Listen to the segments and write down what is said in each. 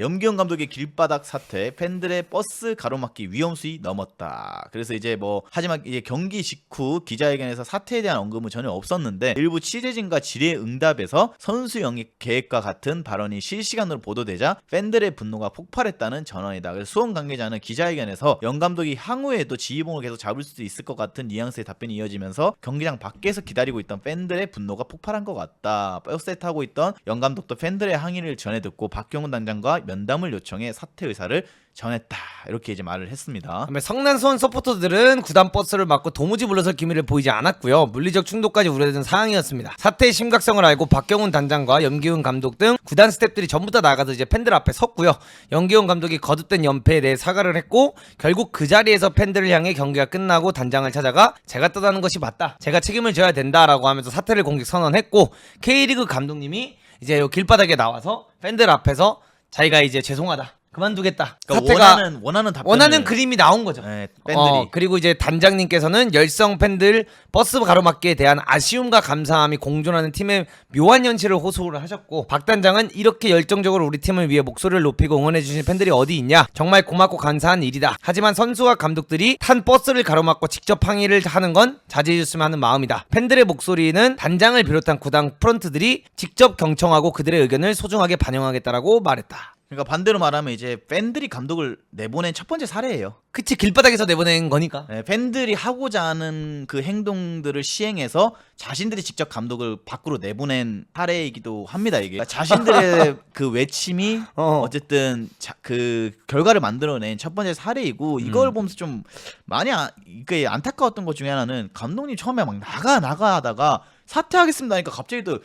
염기훈 감독의 길바닥 사태, 팬들의 버스 가로막기 위험 수위 넘었다. 그래서 이제 하지만 이제 경기 직후 기자회견에서 사태에 대한 언급은 전혀 없었는데 일부 취재진과 질의응답에서 선수 영입 계획과 같은 발언이 실시간으로 보도되자 팬들의 분노가 폭발했다는 전언이다. 그래서 수원 관계자는 기자회견에서 영 감독이 향후에도 지휘봉을 계속 잡을 수도 있을 것 같은 뉘앙스의 답변이 이어지면서 경기장 밖에서 기다리고 있던 팬들의 분노가 폭발한 것 같다. 버스에 타고 있던 영 감독도 팬들의 항의를 전해 듣고 박경훈 단장과 면담을 요청해 사퇴 의사를 전했다. 이렇게 이제 말을 했습니다. 성난 수원 서포터들은 구단 버스를 막고 도무지 물러설 기미를 보이지 않았고요. 물리적 충돌까지 우려되는 상황이었습니다. 사태의 심각성을 알고 박경훈 단장과 염기훈 감독 등 구단 스태프들이 전부 다 나가서 이제 팬들 앞에 섰고요. 염기훈 감독이 거듭된 연패에 대해 사과를 했고 결국 그 자리에서 팬들을 향해 경기가 끝나고 단장을 찾아가 제가 떠나는 것이 맞다. 제가 책임을 져야 된다라고 하면서 사퇴를 공식 선언했고 K리그 감독님이 이제 길바닥에 나와서 팬들 앞에서 자기가 이제 죄송하다. 그만두겠다. 그러니까 사태가 원하는 그림이 나온 거죠. 네, 팬들이. 그리고 이제 단장님께서는 열성 팬들 버스 가로막기에 대한 아쉬움과 감사함이 공존하는 팀의 묘한 현실을 호소를 하셨고 박 단장은 이렇게 열정적으로 우리 팀을 위해 목소리를 높이고 응원해주신 팬들이 어디 있냐. 정말 고맙고 감사한 일이다. 하지만 선수와 감독들이 탄 버스를 가로막고 직접 항의를 하는 건 자제해줬으면 하는 마음이다. 팬들의 목소리는 단장을 비롯한 구단 프런트들이 직접 경청하고 그들의 의견을 소중하게 반영하겠다라고 말했다. 그러니까 반대로 말하면 이제 팬들이 감독을 내보낸 첫 번째 사례예요. 그치, 길바닥에서 내보낸 거니까. 네, 팬들이 하고자 하는 그 행동들을 시행해서 자신들이 직접 감독을 밖으로 내보낸 사례이기도 합니다. 이게 그러니까 자신들의 그 외침이 어쨌든 그 결과를 만들어낸 첫 번째 사례이고 이걸 보면서 좀 많이 이게 안타까웠던 것 중에 하나는 감독님 처음에 막 나가 하다가 사퇴하겠습니다 하니까 갑자기 또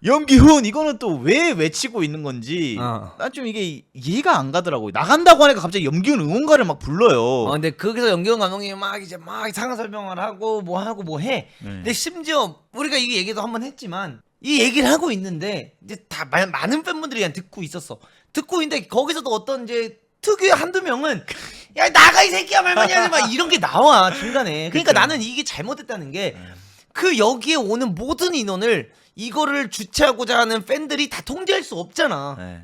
염기훈 이거는 또 왜 외치고 있는 건지 난 좀 이게 이해가 안 가더라고요. 나간다고 하니까 갑자기 염기훈 응원가를 막 불러요. 근데 거기서 염기훈 감독님이 막 상황 설명을 하고 뭐 해. 근데 심지어 우리가 이 얘기도 한번 했지만 이 얘기를 하고 있는데 이제 다 많은 팬분들이 그냥 듣고 있었어. 듣고 있는데 거기서도 어떤 이제 특유의 한두 명은 야 나가 이 새끼야 말만이 하지 마 이런 게 나와 중간에. 그러니까 나는 이게 잘못됐다는 게 그 여기에 오는 모든 인원을 이거를 주최하고자 하는 팬들이 다 통제할 수 없잖아. 네.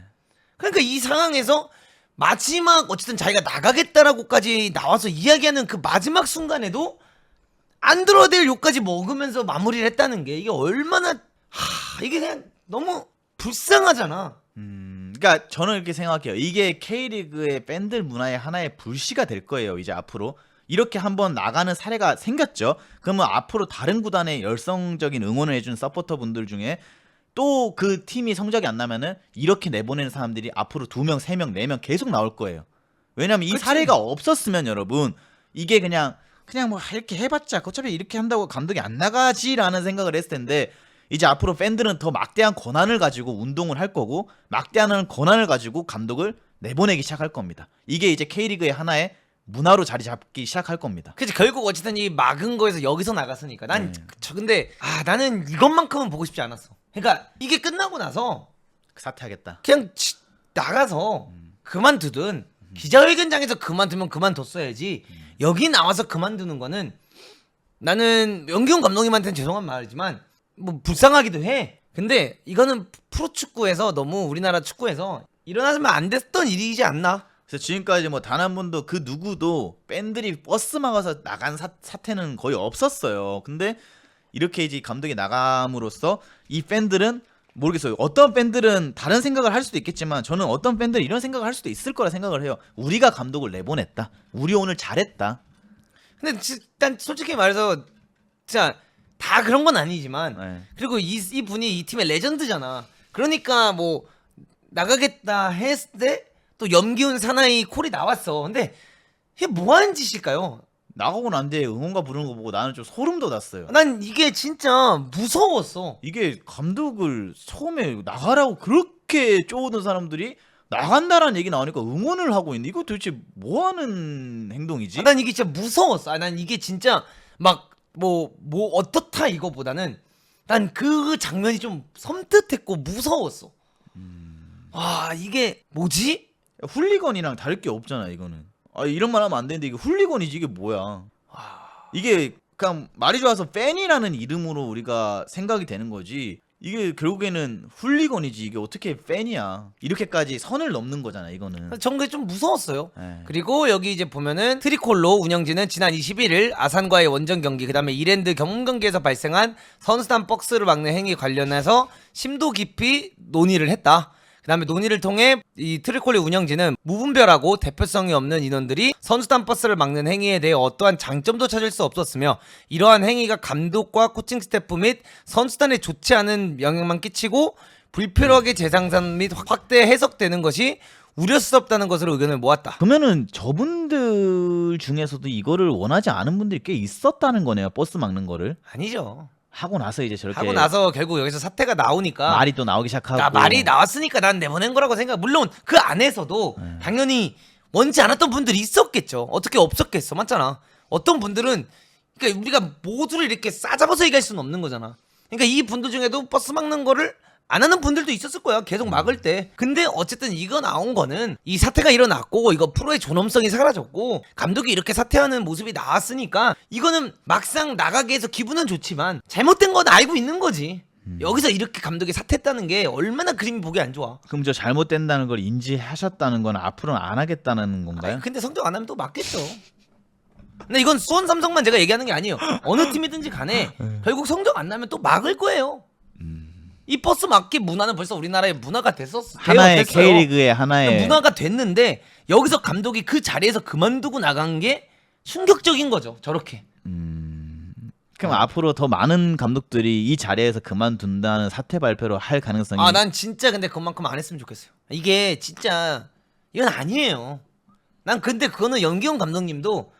그러니까 이 상황에서 마지막 어쨌든 자기가 나가겠다라고까지 나와서 이야기하는 그 마지막 순간에도 안 들어야 될 욕까지 먹으면서 마무리를 했다는 게 이게 얼마나 이게 그냥 너무 불쌍하잖아. 그러니까 저는 이렇게 생각해요. 이게 K리그의 팬들 문화의 하나의 불씨가 될 거예요. 이제 앞으로 이렇게 한번 나가는 사례가 생겼죠. 그러면 앞으로 다른 구단의 열성적인 응원을 해주는 서포터 분들 중에 또 그 팀이 성적이 안 나면은 이렇게 내보내는 사람들이 앞으로 2명, 3명, 4명 계속 나올 거예요. 왜냐면 이 사례가 없었으면 여러분 이게 그냥 뭐 이렇게 해봤자 어차피 이렇게 한다고 감독이 안 나가지라는 생각을 했을 텐데 이제 앞으로 팬들은 더 막대한 권한을 가지고 운동을 할 거고 막대한 권한을 가지고 감독을 내보내기 시작할 겁니다. 이게 이제 K리그의 하나의 문화로 자리 잡기 시작할 겁니다. 그치, 결국 어쨌든 이 막은 거에서 여기서 나갔으니까 근데 나는 이것만큼은 보고 싶지 않았어. 그러니까 이게 끝나고 나서 사퇴하겠다. 그냥 나가서 그만두든 기자회견장에서 그만두면 그만뒀어야지. 여기 나와서 그만두는 거는 나는 염기훈 감독님한테는 죄송한 말이지만 뭐 불쌍하기도 해. 근데 이거는 프로축구에서 너무 우리나라 축구에서 일어나면 안 됐던 일이지 않나? 그래서 지금까지 뭐 단 한 번도 그 누구도 팬들이 버스 막아서 나간 사태는 거의 없었어요. 근데 이렇게 이제 감독이 나감으로써 이 팬들은 모르겠어요. 어떤 팬들은 다른 생각을 할 수도 있겠지만 저는 어떤 팬들은 이런 생각을 할 수도 있을 거라 생각을 해요. 우리가 감독을 내보냈다. 우리 오늘 잘했다. 근데 일단 솔직히 말해서 진짜 다 그런 건 아니지만 그리고 이 분이 이 팀의 레전드잖아. 그러니까 뭐 나가겠다 했을 때 또 염기훈 사나이 콜이 나왔어. 근데 이게 뭐 하는 짓일까요? 나가고 난 뒤에 응원가 부르는 거 보고 나는 좀 소름 돋았어요. 난 이게 진짜 무서웠어. 이게 감독을 처음에 나가라고 그렇게 쪼는 사람들이 나간다라는 얘기 나오니까 응원을 하고 있는데 이거 도대체 뭐 하는 행동이지? 난 이게 진짜 무서웠어. 난 이게 진짜 막 뭐 어떻다 이거보다는 난 그 장면이 좀 섬뜩했고 무서웠어. 와 이게 뭐지? 훌리건이랑 다를 게 없잖아 이거는. 이런 말 하면 안 되는데 이게 훌리건이지 이게 뭐야? 이게 그냥 말이 좋아서 팬이라는 이름으로 우리가 생각이 되는 거지. 이게 결국에는 훌리건이지. 이게 어떻게 팬이야. 이렇게까지 선을 넘는 거잖아 이거는. 전 그게 좀 무서웠어요. 네. 그리고 여기 이제 보면은 트리콜로 운영진은 지난 21일 아산과의 원정 경기 그다음에 이랜드 경험 경기에서 발생한 선수단 박스를 막는 행위 관련해서 심도 깊이 논의를 했다. 그다음에 논의를 통해 이 트리콜리 운영진은 무분별하고 대표성이 없는 인원들이 선수단 버스를 막는 행위에 대해 어떠한 장점도 찾을 수 없었으며 이러한 행위가 감독과 코칭 스태프 및 선수단에 좋지 않은 영향만 끼치고 불필요하게 재생산 및 확대 해석되는 것이 우려스럽다는 것으로 의견을 모았다. 그러면은 저분들 중에서도 이거를 원하지 않은 분들이 꽤 있었다는 거네요. 버스 막는 거를 아니죠. 하고 나서 이제 저렇게 하고 나서 결국 여기서 사태가 나오니까 말이 또 나오기 시작하고. 나 말이 나왔으니까 난 내보낸 거라고 생각. 물론 그 안에서도 당연히 원치 않았던 분들이 있었겠죠. 어떻게 없었겠어, 맞잖아. 어떤 분들은 그러니까 우리가 모두를 이렇게 싸잡아서 얘기할 수는 없는 거잖아. 그러니까 이 분들 중에도 버스 막는 거를 안 하는 분들도 있었을 거야. 계속 막을 때. 근데 어쨌든 이거 나온 거는 이 사태가 일어났고 이거 프로의 존엄성이 사라졌고 감독이 이렇게 사퇴하는 모습이 나왔으니까 이거는 막상 나가게 해서 기분은 좋지만 잘못된 건 알고 있는 거지. 여기서 이렇게 감독이 사퇴했다는 게 얼마나 그림이 보기 안 좋아. 그럼 저 잘못된다는 걸 인지하셨다는 건 앞으로는 안 하겠다는 건가요? 아니, 근데 성적 안 하면 또 맞겠죠. 근데 이건 수원 삼성만 제가 얘기하는 게 아니에요. 어느 팀이든지 간에 결국 성적 안 나면 또 막을 거예요. 이 버스 막기 문화는 벌써 우리나라의 문화가 됐었어요. 하나의 K리그의 하나의 문화가 됐는데 여기서 감독이 그 자리에서 그만두고 나간 게 충격적인 거죠. 저렇게. 그럼 앞으로 더 많은 감독들이 이 자리에서 그만둔다는 사퇴 발표를 할 가능성이 난 진짜 근데 그만큼 안 했으면 좋겠어요. 이게 진짜 이건 아니에요. 난 근데 그거는 연기훈 감독님도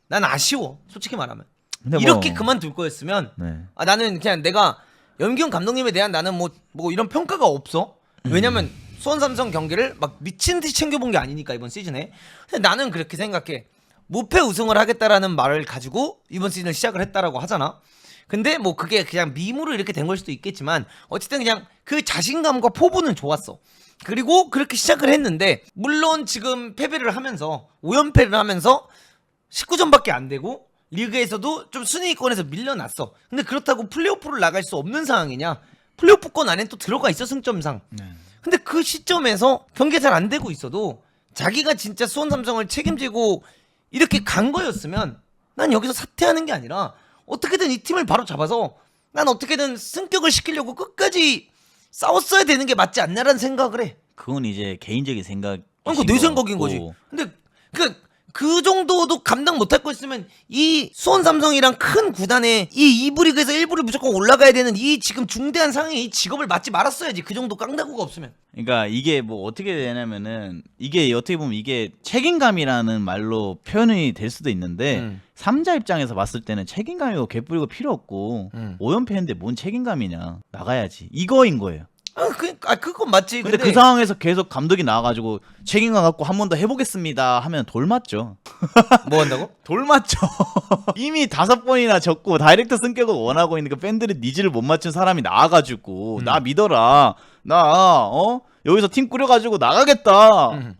난 아쉬워. 솔직히 말하면. 근데 이렇게 뭐, 그만둘 거였으면 네. 나는 그냥 내가 연기훈 감독님에 대한 나는 뭐 이런 평가가 없어. 왜냐면 수원 삼성 경기를 막 미친 듯이 챙겨본 게 아니니까 이번 시즌에. 근데 나는 그렇게 생각해. 무패 우승을 하겠다라는 말을 가지고 이번 시즌을 시작을 했다라고 하잖아. 근데 뭐 그게 그냥 밈으로 이렇게 된 걸 수도 있겠지만 어쨌든 그냥 그 자신감과 포부는 좋았어. 그리고 그렇게 시작을 했는데 물론 지금 패배를 하면서 5연패를 하면서 19전밖에 안 되고 리그에서도 좀 순위권에서 밀려났어. 근데 그렇다고 플레이오프를 나갈 수 없는 상황이냐? 플레이오프권 안에 또 들어가 있어 승점상. 근데 그 시점에서 경기가 잘 안 되고 있어도 자기가 진짜 수원 삼성을 책임지고 이렇게 간 거였으면 난 여기서 사퇴하는 게 아니라 어떻게든 이 팀을 바로 잡아서 난 어떻게든 승격을 시키려고 끝까지 싸웠어야 되는 게 맞지 않냐라는 생각을 해. 그건 이제 개인적인 생각. 그거 내 생각인 거지. 근데 그 정도도 감당 못할 거였으면 이 수원 삼성이랑 큰 구단에 이 2부 리그에서 1부를 무조건 올라가야 되는 이 지금 중대한 상황에 이 직업을 맡지 말았어야지. 그 정도 깡다구가 없으면. 그러니까 이게 뭐 어떻게 되냐면은 이게 어떻게 보면 이게 책임감이라는 말로 표현이 될 수도 있는데 3자 입장에서 봤을 때는 책임감이고 개뿌리고 필요 없고 5연패 했는데 뭔 책임감이냐. 나가야지. 이거인 거예요. 그건 맞지. 근데 그 상황에서 계속 감독이 나와가지고 책임감 갖고 한 번 더 해보겠습니다 하면 돌 맞죠. 뭐 한다고? 돌 맞죠. 이미 5번이나 졌고 다이렉트 승격을 원하고 있는 그 팬들의 니즈를 못 맞춘 사람이 나와가지고 나 믿어라. 나 여기서 팀 꾸려가지고 나가겠다. 아니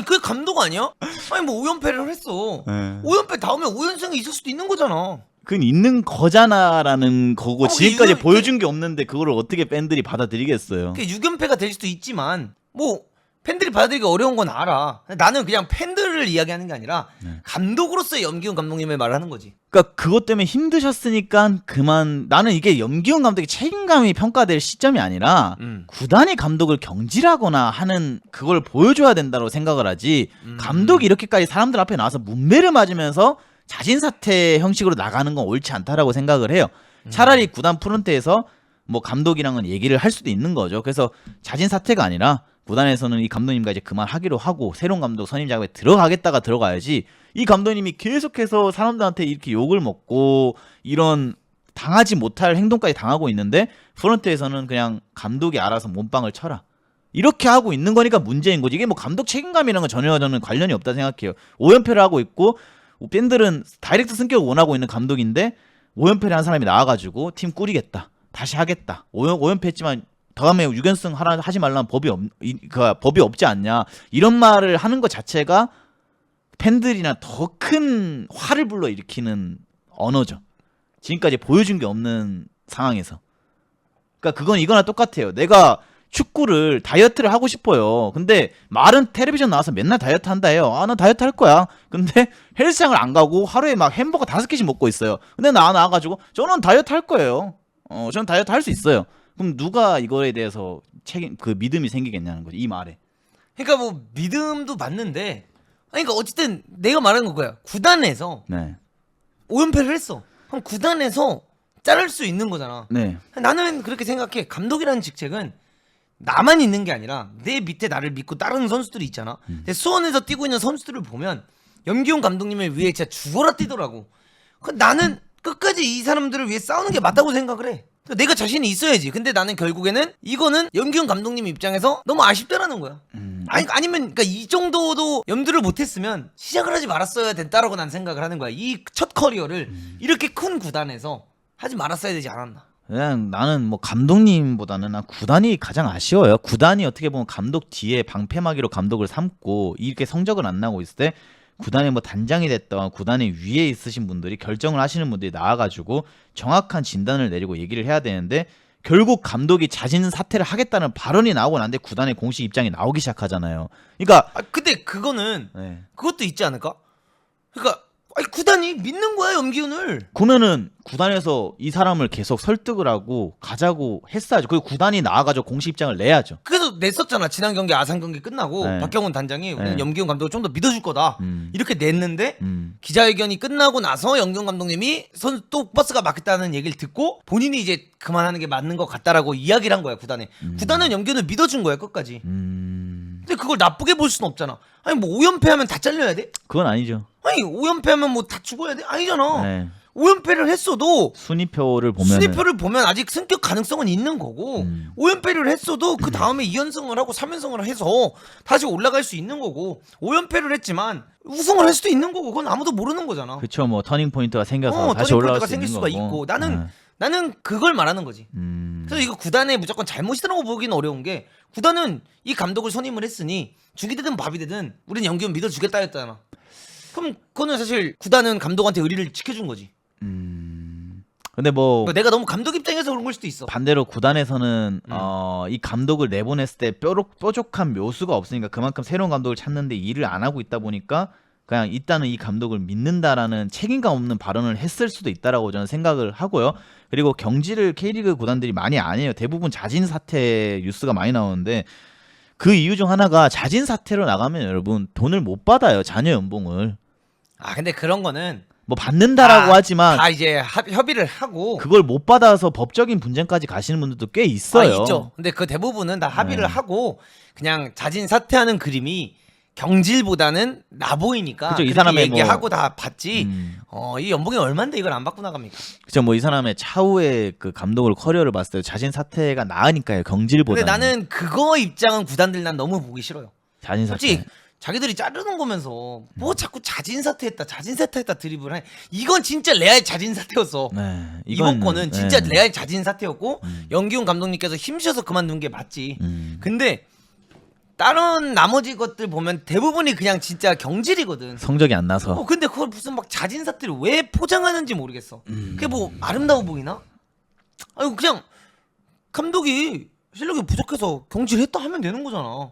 그게 감독 아니야? 아니 뭐 5연패를 했어. 네. 5연패 다음에 5연승이 있을 수도 있는 거잖아. 그건 있는 거잖아라는 거고 지금까지 이거- 보여준 게 없는데 그걸 어떻게 팬들이 받아들이겠어요. 그게 6연패가 될 수도 있지만 뭐 팬들이 받아들이기 어려운 건 알아. 나는 그냥 팬들을 이야기하는 게 아니라 감독으로서의 염기훈 감독님의 말을 하는 거지. 그러니까 그것 때문에 힘드셨으니까 그만. 나는 이게 염기훈 감독의 책임감이 평가될 시점이 아니라 구단이 감독을 경질하거나 하는 그걸 보여줘야 된다고 생각을 하지. 감독이 이렇게까지 사람들 앞에 나와서 문매를 맞으면서 자진 사퇴 형식으로 나가는 건 옳지 않다라고 생각을 해요. 차라리 구단 프론트에서 뭐 감독이랑은 얘기를 할 수도 있는 거죠. 그래서 자진 사퇴가 아니라 구단에서는 이 감독님과 이제 그만하기로 하고 새로운 감독 선임 작업에 들어가겠다가 들어가야지. 이 감독님이 계속해서 사람들한테 이렇게 욕을 먹고 이런 당하지 못할 행동까지 당하고 있는데 프론트에서는 그냥 감독이 알아서 몸빵을 쳐라. 이렇게 하고 있는 거니까 문제인 거지. 이게 뭐 감독 책임감이랑 은 전혀 저는 관련이 없다 생각해요. 5연패를 하고 있고 팬들은 다이렉트 승격을 원하고 있는 감독인데 5연패를 한 사람이 나와가지고 팀 꾸리겠다. 다시 하겠다. 5연패 했지만 다음에 6연승 하지 말라는 법이 없지 않냐. 이런 말을 하는 것 자체가 팬들이나 더 큰 화를 불러일으키는 언어죠. 지금까지 보여준 게 없는 상황에서. 그러니까 그건 이거나 똑같아요. 내가 축구를 다이어트를 하고 싶어요. 근데 말은 텔레비전 나와서 맨날 다이어트 한다 해요. 아, 나 다이어트 할 거야. 근데 헬스장을 안 가고 하루에 막 햄버거 5개씩 먹고 있어요. 근데 나와가지고 저는 다이어트 할 거예요. 저는 다이어트 할 수 있어요. 그럼 누가 이거에 대해서 믿음이 생기겠냐는 거지, 이 말에. 그러니까 뭐 믿음도 맞는데, 아니 그러니까 어쨌든 내가 말하는 거야. 구단에서 네. 5연패를 했어. 그럼 구단에서 자를 수 있는 거잖아. 네. 나는 그렇게 생각해. 감독이라는 직책은 나만 있는 게 아니라 내 밑에 나를 믿고 다른 선수들이 있잖아. 근데 수원에서 뛰고 있는 선수들을 보면 염기훈 감독님을 위해 진짜 죽어라 뛰더라고. 나는 끝까지 이 사람들을 위해 싸우는 게 맞다고 생각을 해. 내가 자신이 있어야지. 근데 나는 결국에는 이거는 염기훈 감독님 입장에서 너무 아쉽다라는 거야. 아니면 그러니까 이 정도도 염두를 못했으면 시작을 하지 말았어야 됐다라고 난 생각을 하는 거야. 이 첫 커리어를 이렇게 큰 구단에서 하지 말았어야 되지 않았나. 그냥 나는 뭐 감독님보다는 난 구단이 가장 아쉬워요. 구단이 어떻게 보면 감독 뒤에 방패막이로 감독을 삼고 이렇게 성적을 안 나고 있을 때 구단의 뭐 단장이 됐던 구단의 위에 있으신 분들이 결정을 하시는 분들이 나와가지고 정확한 진단을 내리고 얘기를 해야 되는데 결국 감독이 자진 사퇴를 하겠다는 발언이 나오고 난데 구단의 공식 입장이 나오기 시작하잖아요. 그러니까 근데 그거는 네. 그것도 있지 않을까? 그러니까 구단이 믿는 거야 염기훈을. 그러면은 구단에서 이 사람을 계속 설득을 하고 가자고 했어야죠. 그리고 구단이 나와가지고 공식 입장을 내야죠. 그래서 냈었잖아. 지난 경기 아산 경기 끝나고 네. 박경훈 단장이 우리는 네. 염기훈 감독을 좀 더 믿어줄 거다 이렇게 냈는데 기자회견이 끝나고 나서 염기훈 감독님이 또 버스가 막혔다는 얘기를 듣고 본인이 이제 그만하는 게 맞는 것 같다라고 이야기를 한 거야 구단에. 구단은 염기훈을 믿어준 거야 끝까지. 근데 그걸 나쁘게 볼 수는 없잖아. 아니 뭐 5연패하면 다 잘려야 돼? 그건 아니죠. 아니 5연패하면 뭐 다 죽어야 돼? 아니잖아. 네. 5연패를 했어도 순위표를 보면 순위표를 보면 아직 승격 가능성은 있는 거고 5연패를 했어도 그 다음에 2연승을 하고 3연승을 해서 다시 올라갈 수 있는 거고 5연패를 했지만 우승을 할 수도 있는 거고 그건 아무도 모르는 거잖아. 그쵸, 뭐 터닝 포인트가 생겨서 다시 터닝 올라갈 포인트가 수 생길 있는 수가 거고. 있고 나는 그걸 말하는 거지. 그래서 이거 구단의 무조건 잘못이라고 보기는 어려운 게 구단은 이 감독을 선임을 했으니 죽이 되든 밥이 되든 우리는 염기훈 믿어주겠다 했잖아. 그럼 그거는 사실 구단은 감독한테 의리를 지켜준 거지. 근데 뭐 내가 너무 감독 입장에서 그런 걸 수도 있어. 반대로 구단에서는 이 감독을 내보냈을 때 뾰족한 묘수가 없으니까 그만큼 새로운 감독을 찾는데 일을 안 하고 있다 보니까 그냥 일단은 이 감독을 믿는다라는 책임감 없는 발언을 했을 수도 있다라고 저는 생각을 하고요. 그리고 경질을 K리그 구단들이 많이 안 해요. 대부분 자진 사퇴 뉴스가 많이 나오는데 그 이유 중 하나가 자진 사퇴로 나가면 여러분 돈을 못 받아요. 자녀 연봉을. 근데 그런 거는 뭐 받는다라고 하지만 다 이제 협의를 하고 그걸 못 받아서 법적인 분쟁까지 가시는 분들도 꽤 있어요. 있죠. 근데 그 대부분은 다 합의를 네. 하고 그냥 자진 사퇴하는 그림이 경질보다는 나 보이니까 그쵸, 이 그렇게 사람의 얘기하고 다 받지. 이 연봉이 얼마인데 이걸 안 받고 나갑니까? 그쵸, 뭐 이 사람의 차후의 그 감독을 커리어를 봤을 때 자진 사퇴가 나으니까요. 경질보다. 근데 나는 그거 입장은 구단들 난 너무 보기 싫어요. 자진 사퇴. 솔직히 자기들이 자르는 거면서 뭐 자꾸 자진 사퇴했다 드립을 해. 이건 진짜 레알 자진 사퇴였어. 네, 이번 거는 진짜 네. 레알 자진 사퇴였고 염기훈 감독님께서 힘주셔서 그만둔 게 맞지. 근데 다른 나머지 것들 보면 대부분이 그냥 진짜 경질이거든. 성적이 안 나서. 근데 그걸 무슨 막 자진 사퇴를 왜 포장하는지 모르겠어. 그게 뭐 아름다워 보이나? 아니 그냥 감독이 실력이 부족해서 경질했다 하면 되는 거잖아.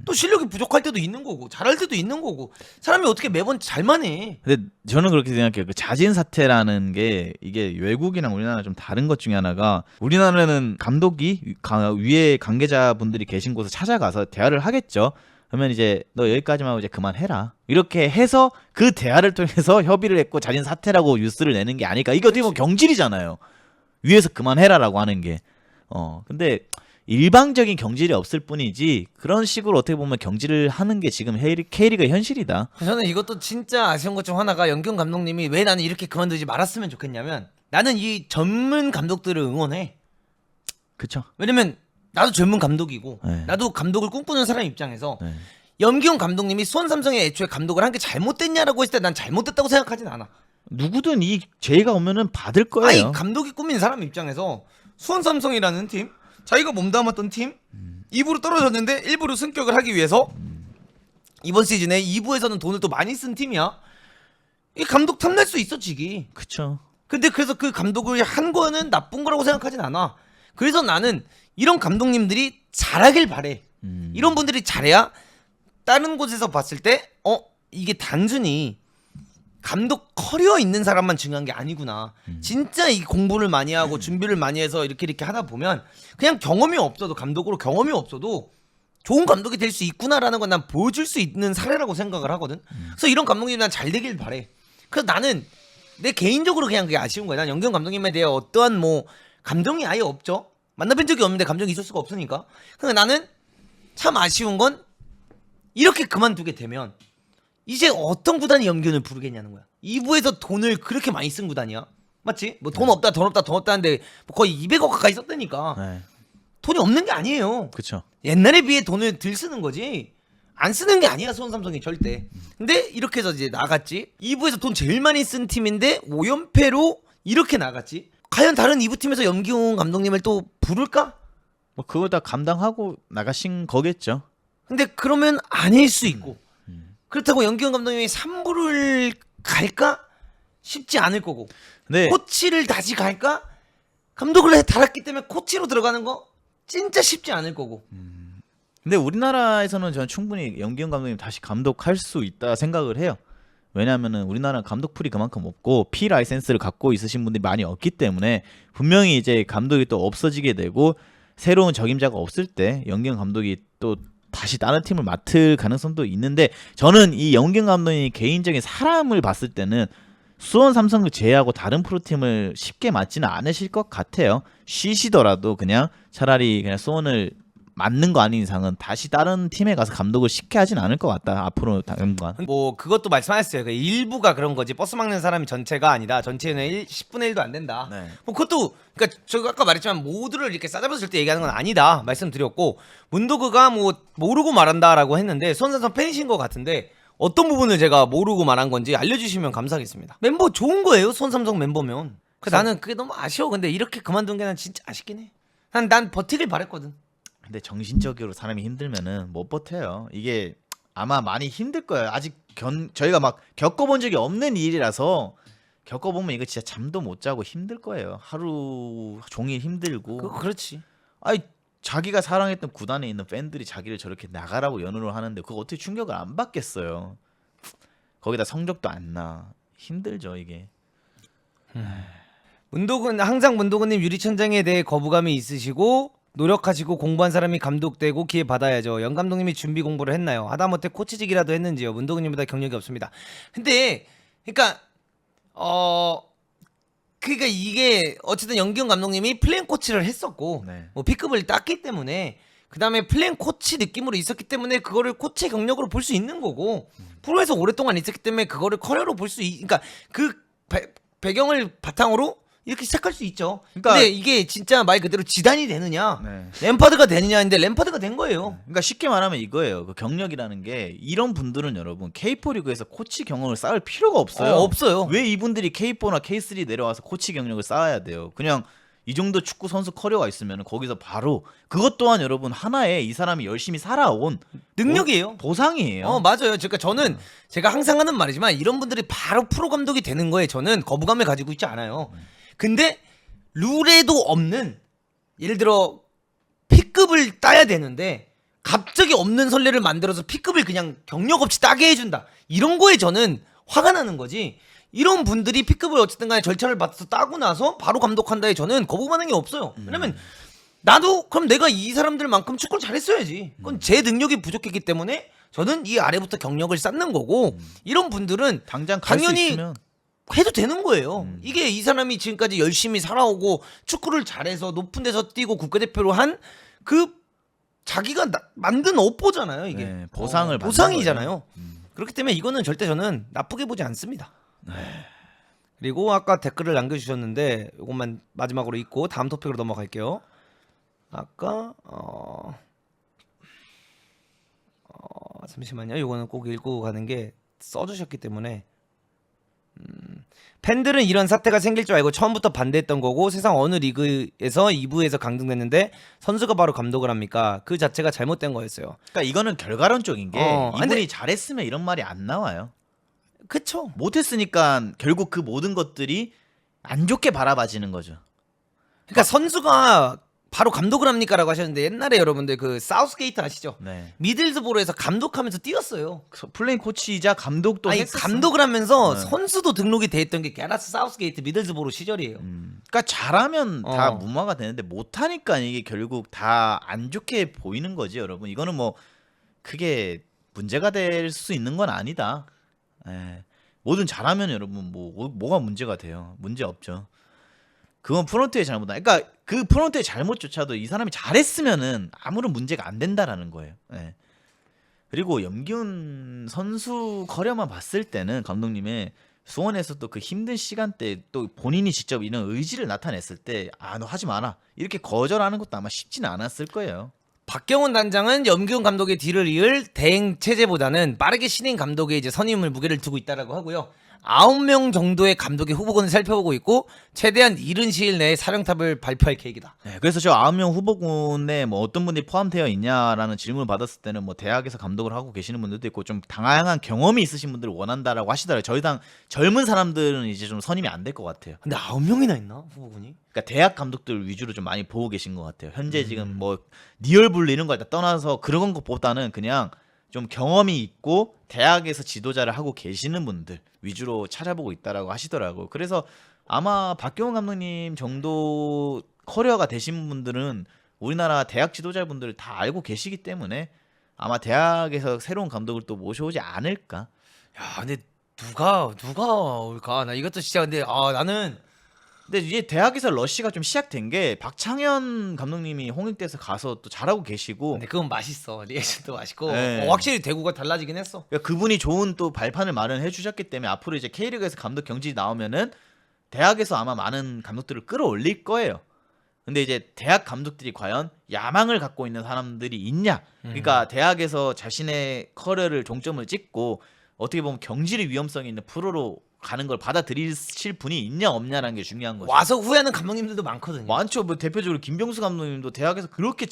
또 실력이 부족할 때도 있는 거고 잘할 때도 있는 거고 사람이 어떻게 매번 잘만 해. 근데 저는 그렇게 생각해요. 그 자진 사퇴라는 게 이게 외국이랑 우리나라 좀 다른 것 중에 하나가 우리나라는 감독이 위에 관계자분들이 계신 곳에 찾아가서 대화를 하겠죠. 그러면 이제 너 여기까지만 하고 이제 그만해라. 이렇게 해서 그 대화를 통해서 협의를 했고 자진 사퇴라고 뉴스를 내는 게 아닐까. 이게 어떻게 보면 경질이잖아요. 위에서 그만해라라고 하는 게. 근데 일방적인 경질이 없을 뿐이지 그런 식으로 어떻게 보면 경질을 하는 게 지금 K리그의 현실이다. 저는 이것도 진짜 아쉬운 것 중 하나가 염기훈 감독님이 왜 나는 이렇게 그만두지 말았으면 좋겠냐면 나는 이 전문 감독들을 응원해. 그쵸? 왜냐면 나도 전문 감독이고 네. 나도 감독을 꿈꾸는 사람 입장에서 네. 염기훈 감독님이 수원 삼성에 애초에 감독을 한 게 잘못됐냐라고 했을 때 난 잘못됐다고 생각하진 않아. 누구든 이 제의가 오면은 받을 거예요. 아니 감독이 꾸민 사람 입장에서 수원 삼성이라는 팀 자기가 몸담았던 팀 2부로 떨어졌는데 1부로 승격을 하기 위해서 이번 시즌에 2부에서는 돈을 또 많이 쓴 팀이야. 이 감독 탐날 수 있어 지기. 그쵸. 근데 그래서 그 감독을 한 거는 나쁜 거라고 생각하진 않아. 그래서 나는 이런 감독님들이 잘하길 바래. 이런 분들이 잘해야 다른 곳에서 봤을 때 이게 단순히 감독 커리어 있는 사람만 중요한 게 아니구나. 진짜 이 공부를 많이 하고 준비를 많이 해서 이렇게 하다 보면 그냥 경험이 없어도 감독으로 경험이 없어도 좋은 감독이 될 수 있구나라는 건 난 보여줄 수 있는 사례라고 생각을 하거든. 그래서 이런 감독님 난 잘 되길 바래. 그래서 나는 내 개인적으로 그냥 그게 아쉬운 거야. 난 연기훈 감독님에 대해 어떠한 뭐 감정이 아예 없죠. 만나뵌 적이 없는데 감정이 있을 수가 없으니까. 그러니까 나는 참 아쉬운 건 이렇게 그만두게 되면 이제 어떤 구단이 연기훈을 부르겠냐는 거야. 2부에서 돈을 그렇게 많이 쓴 구단이야. 맞지? 뭐 돈 없다 돈 없다 돈 없다 하는데 뭐 거의 200억 가까이 썼다니까. 네. 돈이 없는 게 아니에요. 그쵸. 옛날에 비해 돈을 덜 쓰는 거지 안 쓰는 게 아니야 수원 삼성이 절대. 근데 이렇게 해서 이제 나갔지. 2부에서 돈 제일 많이 쓴 팀인데 5연패로 이렇게 나갔지. 과연 다른 2부 팀에서 염기훈 감독님을 또 부를까? 뭐 그거 다 감당하고 나가신 거겠죠. 근데 그러면 아닐 수 있고 그렇다고 염기훈 감독님이 3부를 갈까? 쉽지 않을 거고. 네. 코치를 다시 갈까? 감독을 달았기 때문에 코치로 들어가는 거 진짜 쉽지 않을 거고. 근데 우리나라에서는 저는 충분히 염기훈 감독님 다시 감독할 수 있다 생각을 해요. 왜냐하면은 우리나라는 감독 풀이 그만큼 없고 P 라이센스를 갖고 있으신 분들이 많이 없기 때문에 분명히 이제 감독이 또 없어지게 되고 새로운 적임자가 없을 때 염기훈 감독이 또 다시 다른 팀을 맡을 가능성도 있는데 저는 이 염기훈 감독이 개인적인 사람을 봤을 때는 수원 삼성을 제외하고 다른 프로팀을 쉽게 맡지는 않으실 것 같아요. 쉬시더라도 그냥 차라리 그냥 수원을 맡는 거 아닌 이상은 다시 다른 팀에 가서 감독을 쉽게 하진 않을 것 같다. 앞으로 당분간. 뭐 그것도 말씀하셨어요. 그 일부가 그런 거지 버스 막는 사람이 전체가 아니다. 전체는 10분의 1도 안 된다. 네. 뭐 그것도 그러니까 제가 아까 말했지만 모두를 이렇게 싸잡았을 때 얘기하는 건 아니다 말씀드렸고 문도그가 뭐 모르고 말한다라고 했는데 수원삼성 팬이신 것 같은데 어떤 부분을 제가 모르고 말한 건지 알려주시면 감사하겠습니다. 멤버 좋은 거예요 수원삼성 멤버면. 나는 그게 너무 아쉬워. 근데 이렇게 그만둔 게 난 진짜 아쉽긴 해. 난 버티길 바랬거든. 근데 정신적으로 사람이 힘들면은 못 버텨요. 이게 아마 많이 힘들 거예요. 아직 저희가 막 겪어본 적이 없는 일이라서 겪어보면 이거 진짜 잠도 못 자고 힘들 거예요. 하루 종일 힘들고. 그렇지. 아니 자기가 사랑했던 구단에 있는 팬들이 자기를 저렇게 나가라고 연호를 하는데 그거 어떻게 충격을 안 받겠어요. 거기다 성적도 안 나. 힘들죠 이게. 항상 문도근님 유리천장에 대해 거부감이 있으시고 노력하시고 공부한 사람이 감독되고 기회 받아야죠. 영 감독님이 준비 공부를 했나요? 하다못해 코치직이라도 했는지요? 문도근님보다 경력이 없습니다. 근데 그러니까 그러니까 이게 어쨌든 영기훈 감독님이 플랜 코치를 했었고 네. 뭐 B급을 땄기 때문에 그 다음에 플랜 코치 느낌으로 있었기 때문에 그거를 코치 경력으로 볼 수 있는 거고 프로에서 오랫동안 있었기 때문에 그거를 커리어로 볼 수 그러니까 그 배경을 바탕으로 이렇게 시작할 수 있죠. 그러니까 근데 이게 진짜 말 그대로 지단이 되느냐 네. 램파드가 되느냐인데 램파드가 된 거예요. 그러니까 쉽게 말하면 이거예요. 그 경력이라는 게 이런 분들은 여러분 K4 리그에서 코치 경력을 쌓을 필요가 없어요. 없어요. 왜 이분들이 K4나 K3 내려와서 코치 경력을 쌓아야 돼요? 그냥 이 정도 축구 선수 커리어가 있으면 거기서 바로 그것 또한 여러분 하나의 이 사람이 열심히 살아온 능력이에요. 보상이에요. 맞아요. 그러니까 저는 제가 항상 하는 말이지만 이런 분들이 바로 프로 감독이 되는 거에 저는 거부감을 가지고 있지 않아요. 근데 룰에도 없는 예를 들어 P급을 따야 되는데 갑자기 없는 선례를 만들어서 P급을 그냥 경력 없이 따게 해준다. 이런 거에 저는 화가 나는 거지. 이런 분들이 P급을 어쨌든 간에 절차를 받아서 따고 나서 바로 감독한다에 저는 거부 반응이 없어요. 왜냐면 나도 그럼 내가 이 사람들만큼 축구를 잘했어야지. 그건 제 능력이 부족했기 때문에 저는 이 아래부터 경력을 쌓는 거고 이런 분들은 당장 갈 수 당연히 있으면 해도 되는 거예요. 이게 이 사람이 지금까지 열심히 살아오고 축구를 잘해서 높은 데서 뛰고 국가대표로 한 그 자기가 만든 업보잖아요. 이게 네, 보상을 받는 보상이잖아요. 그렇기 때문에 이거는 절대 저는 나쁘게 보지 않습니다. 그리고 아까 댓글을 남겨주셨는데 이것만 마지막으로 읽고 다음 토픽으로 넘어갈게요. 아까 잠시만요. 이거는 꼭 읽고 가는 게 써주셨기 때문에 팬들은 이런 사태가 생길 줄 알고 처음부터 반대했던 거고 세상 어느 리그에서 2부에서 강등됐는데 선수가 바로 감독을 합니까? 그 자체가 잘못된 거였어요. 그러니까 이거는 결과론적인 게 이분이 근데- 잘했으면 이런 말이 안 나와요. 그쵸? 못했으니까 결국 그 모든 것들이 안 좋게 바라봐지는 거죠. 그러니까 선수가 바로 감독을 합니까라고 하셨는데 옛날에 여러분들 그 사우스게이트 아시죠? 네. 미들스보로에서 감독하면서 뛰었어요. 플레인 코치이자 감독도 아니 했었어. 감독을 하면서 네. 선수도 등록이 돼 있던 게 게라스 사우스게이트 미들스보로 시절이에요. 그러니까 잘하면 다 어. 무마가 되는데 못하니까 이게 결국 다 안 좋게 보이는 거지, 여러분. 이거는 뭐 크게 문제가 될 수 있는 건 아니다. 예. 뭐든 잘하면 여러분 뭐가 문제가 돼요? 문제 없죠. 그건 프론트의 잘못다. 그러니까 그 프론트의 잘못조차도 이 사람이 잘했으면은 아무런 문제가 안 된다라는 거예요. 예. 그리고 염기훈 선수 커리어만 봤을 때는 감독님의 수원에서 또 그 힘든 시간대 또 본인이 직접 이런 의지를 나타냈을 때 아 너 하지 마라 이렇게 거절하는 것도 아마 쉽지는 않았을 거예요. 박경훈 단장은 염기훈 감독의 뒤를 이을 대행 체제보다는 빠르게 신인 감독의 이제 선임을 무게를 두고 있다라고 하고요. 9명 정도의 감독의 후보군을 살펴보고 있고 최대한 이른 시일 내에 사령탑을 발표할 계획이다. 네, 그래서 저 9명 후보군에 뭐 어떤 분들이 포함되어 있냐라는 질문을 받았을 때는 뭐 대학에서 감독을 하고 계시는 분들도 있고 좀 다양한 경험이 있으신 분들을 원한다라고 하시더라고요. 저희 당 젊은 사람들은 이제 좀 선임이 안 될 것 같아요. 근데 9명이나 있나 후보군이? 그러니까 대학 감독들 위주로 좀 많이 보고 계신 것 같아요. 현재 지금 뭐 리얼블루 이런 걸 다 떠나서 그런 것보다는 그냥 좀 경험이 있고 대학에서 지도자를 하고 계시는 분들 위주로 찾아보고 있다라고 하시더라고요. 그래서 아마 박경훈 감독님 정도 커리어가 되신 분들은 우리나라 대학 지도자분들을 다 알고 계시기 때문에 아마 대학에서 새로운 감독을 또 모셔오지 않을까. 야, 근데 누가 올까? 나 이것도 진짜 근데 나는 근데 이제 대학에서 러시가 좀 시작된 게 박창현 감독님이 홍익대에서 가서 또 잘하고 계시고 근데 그건 맛있어. 리액션도 맛있고 네. 확실히 대구가 달라지긴 했어. 그러니까 그분이 좋은 또 발판을 마련해 주셨기 때문에 앞으로 이제 K리그에서 감독 경질이 나오면은 대학에서 아마 많은 감독들을 끌어올릴 거예요. 근데 이제 대학 감독들이 과연 야망을 갖고 있는 사람들이 있냐? 그러니까 대학에서 자신의 커리어를 종점을 찍고 어떻게 보면 경질의 위험성이 있는 프로로 가는 걸 받아들이실 분이 있냐 없냐라는 게 중요한 거죠. 와서 후회하는 감독님들도 많거든요. 많죠. 뭐 대표적으로 김병수 감독님도 대학에서 그렇게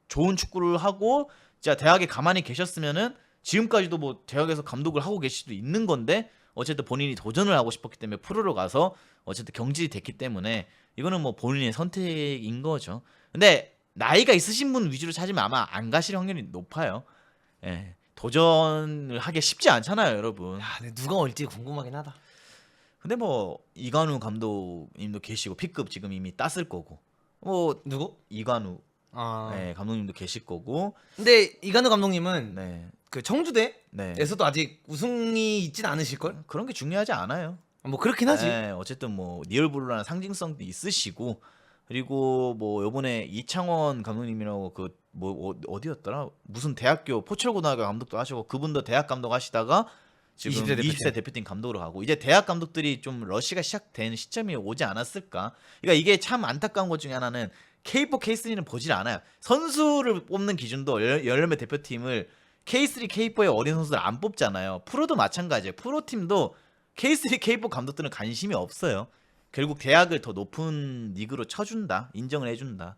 좋은 축구를 하고 진짜 대학에 가만히 계셨으면은 지금까지도 뭐 대학에서 감독을 하고 계실 수도 있는 건데 어쨌든 본인이 도전을 하고 싶었기 때문에 프로로 가서 어쨌든 경질이 됐기 때문에 이거는 뭐 본인의 선택인 거죠. 근데 나이가 있으신 분 위주로 찾으면 아마 안 가실 확률이 높아요. 예. 도전을 하기 쉽지 않잖아요, 여러분. 야, 근데 누가 올지 궁금하긴 하다. 근데 뭐 이관우 감독님도 계시고 P급 지금 이미 땄을 거고 뭐 누구? 이관우 아. 네, 감독님도 계실 거고 근데 이간우 감독님은 네, 그 청주대에서도 네. 아직 우승이 있진 않으실 걸? 그런 게 중요하지 않아요. 뭐 그렇긴 하지. 네, 어쨌든 뭐 리얼블루라는 상징성도 있으시고 그리고 뭐 요번에 이창원 감독님이라고 그 뭐 어디였더라 무슨 대학교 포철고등학교 감독도 하시고 그분도 대학 감독 하시다가 지금 20세 20세 대표팀 감독으로 가고 이제 대학 감독들이 좀 러시가 시작된 시점이 오지 않았을까. 그러니까 이게 참 안타까운 것 중에 하나는 K4, K3는 보질 않아요. 선수를 뽑는 기준도 열몇 대표팀을 K3, K4의 어린 선수들 안 뽑잖아요. 프로도 마찬가지예요. 프로팀도 K3, K4 감독들은 관심이 없어요. 결국 대학을 더 높은 리그로 쳐준다, 인정을 해준다.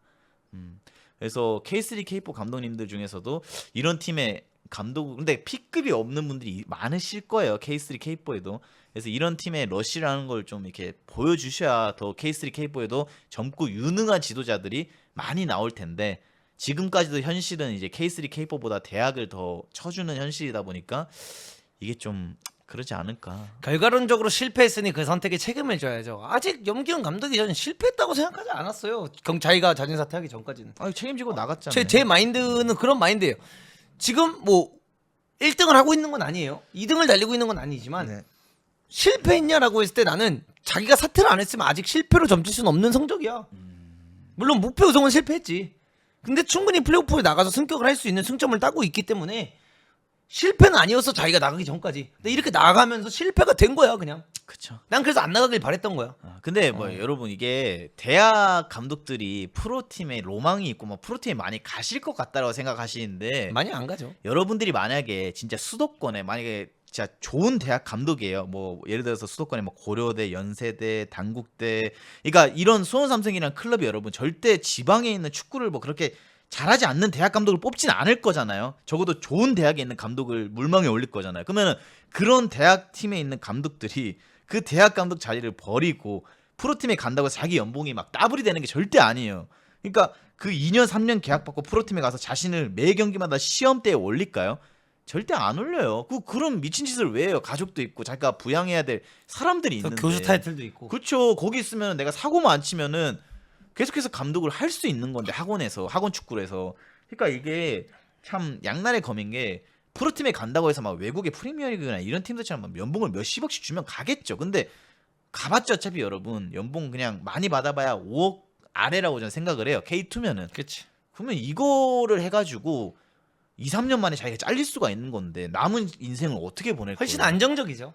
그래서 K3, K4 감독님들 중에서도 이런 팀의 감독, 근데 P급이 없는 분들이 많으실 거예요. K3, K4에도. 그래서 이런 팀의 러시라는 걸 좀 이렇게 보여주셔야 더 K3, K4에도 젊고 유능한 지도자들이 많이 나올 텐데 지금까지도 현실은 이제 K3, K4보다 대학을 더 쳐주는 현실이다 보니까 이게 좀 그러지 않을까. 결과론적으로 실패했으니 그 선택에 책임을 져야죠. 아직 염기훈 감독이 저는 실패했다고 생각하지 않았어요. 자기가 자진 사퇴하기 전까지는. 아 책임지고 나갔잖아요. 제 마인드는 그런 마인드예요. 지금 뭐 1등을 하고 있는 건 아니에요. 2등을 달리고 있는 건 아니지만 네. 실패했냐라고 했을 때 나는 자기가 사퇴를 안 했으면 아직 실패로 점칠 수는 없는 성적이야. 물론 목표 우승은 실패했지. 근데 충분히 플레이오프에 나가서 승격을 할 수 있는 승점을 따고 있기 때문에 실패는 아니었어 자기가 나가기 전까지. 근데 이렇게 나가면서 실패가 된 거야 그냥. 그쵸. 난 그래서 안 나가길 바랬던 거야. 근데 뭐 여러분 이게 대학 감독들이 프로팀에 로망이 있고 뭐 프로팀에 많이 가실 것 같다라고 생각하시는데 많이 안 가죠. 여러분들이 만약에 진짜 수도권에 만약에 진짜 좋은 대학 감독이에요. 뭐 예를 들어서 수도권에 뭐 고려대, 연세대, 단국대, 그러니까 이런 수원 삼성이라는 클럽이 여러분 절대 지방에 있는 축구를 뭐 그렇게 잘하지 않는 대학 감독을 뽑진 않을 거잖아요. 적어도 좋은 대학에 있는 감독을 물망에 올릴 거잖아요. 그러면 그런 대학 팀에 있는 감독들이 그 대학 감독 자리를 버리고 프로팀에 간다고 해서 자기 연봉이 막 더블이 되는 게 절대 아니에요. 그러니까 그 2년 3년 계약 받고 프로팀에 가서 자신을 매 경기마다 시험대에 올릴까요? 절대 안 올려요. 그런 미친 짓을 왜 해요? 가족도 있고 자기가 부양해야 될 사람들이 있는데. 교수 타이틀도 있고. 그렇죠. 거기 있으면 내가 사고만 안 치면은 계속해서 감독을 할 수 있는 건데 학원에서 학원 축구를 해서. 그러니까 이게 참 양날의 검인 게 프로팀에 간다고 해서 막 외국의 프리미어리그나 이런 팀들처럼 막 연봉을 몇십억씩 주면 가겠죠. 근데 가봤자 어차피 여러분 연봉 그냥 많이 받아봐야 5억 아래라고 저는 생각을 해요. K2면은. 그렇지. 그러면 이거를 해가지고 2, 3년 만에 자기가 잘릴 수가 있는 건데 남은 인생을 어떻게 보낼 훨씬 거예요? 안정적이죠.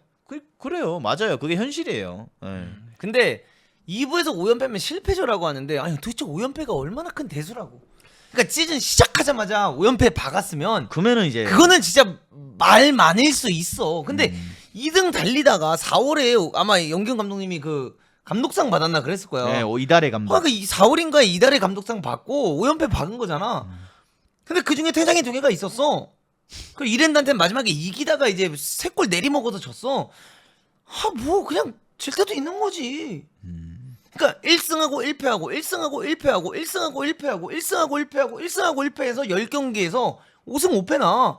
그래요. 맞아요. 그게 현실이에요. 네. 근데 2부에서 5연패면 실패죠라고 하는데 아니 도대체 5연패가 얼마나 큰 대수라고. 그러니까 시즌 시작하자마자 5연패 박았으면 그러면은 이제 그거는 진짜 말 많을 수 있어. 근데 2등 달리다가 4월에 아마 영경 감독님이 그 감독상 받았나 그랬을 거야. 네, 이달의 감독. 그러니까 4월인가에 이달에 감독상 받고 5연패 박은 거잖아. 근데 그 중에 퇴장의 두 개가 있었어. 그 이랜드한테 마지막에 이기다가 이제 3골 내리먹어서 졌어. 아, 뭐 그냥 질 때도 있는 거지. 그러니까 1승하고 1패하고 1승하고 1패하고 1승하고 1패하고 1승하고 1패하고 1승하고 1패해서 10경기에서 5승 5패나.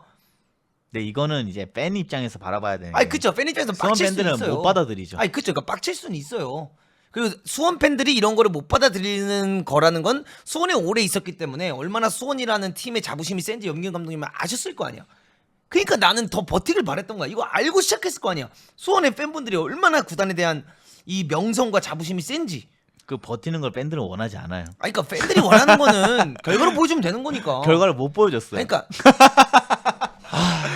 네, 이거는 이제 팬 입장에서 바라봐야 되는. 아니 그쵸. 팬 입장에서 수원 빡칠 수는 팬들은 있어요. 못 받아들이죠. 아니 그쵸. 그러니까 빡칠 수는 있어요. 그리고 수원 팬들이 이런 거를 못 받아들이는 거라는 건 수원에 오래 있었기 때문에 얼마나 수원이라는 팀의 자부심이 센지 염경 감독님은 아셨을 거 아니야. 그러니까 나는 더 버티길 바랬던 거야. 이거 알고 시작했을 거 아니야. 수원의 팬분들이 얼마나 구단에 대한 이 명성과 자부심이 센지. 그 버티는 걸 팬들은 원하지 않아요. 아니 그러니까 팬들이 원하는 거는 결과로 보여주면 되는 거니까. 결과를 못 보여줬어요. 그러니까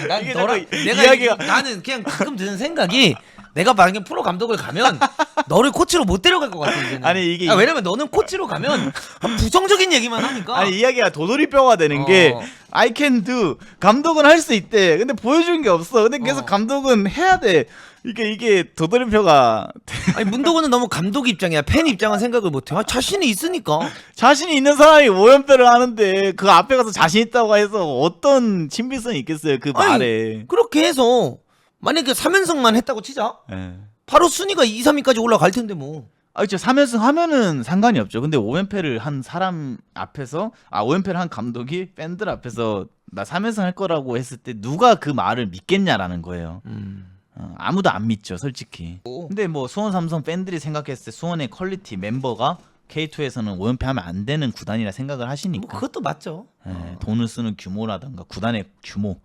난 이게 너랑 자꾸 내가 나는 그냥 가끔 드는 생각이 내가 만약에 프로 감독을 가면 너를 코치로 못 데려갈 것 같아 이제는. 아니, 이게 왜냐면 너는 코치로 가면 부정적인 얘기만 하니까. 아니 이야기가 도돌이뼈가 되는 게 I can do. 감독은 할 수 있대. 근데 보여준 게 없어. 근데 계속 감독은 해야 돼. 이게 도돌이표가 아니 문도구는 너무 감독 입장이야. 팬 입장은 생각을 못해. 자신이 있으니까. 자신이 있는 사람이 5연패를 하는데 그 앞에 가서 자신 있다고 해서 어떤 친밀성이 있겠어요 그 아니, 말에. 그렇게 해서 만약에 3연승만 했다고 치자. 예. 바로 순위가 2, 3위까지 올라갈 텐데 뭐. 아, 그렇죠. 3연승 하면은 상관이 없죠. 근데 5연패를 한 사람 앞에서 5연패를 한 감독이 팬들 앞에서 나 3연승 할 거라고 했을 때 누가 그 말을 믿겠냐라는 거예요. 아무도 안 믿죠, 솔직히. 근데 뭐 수원 삼성 팬들이 생각했을 때 수원의 퀄리티 멤버가 K2에서는 5연패 하면 안 되는 구단이라 생각을 하시니까. 뭐 그것도 맞죠. 돈을 쓰는 규모라든가 구단의 규모.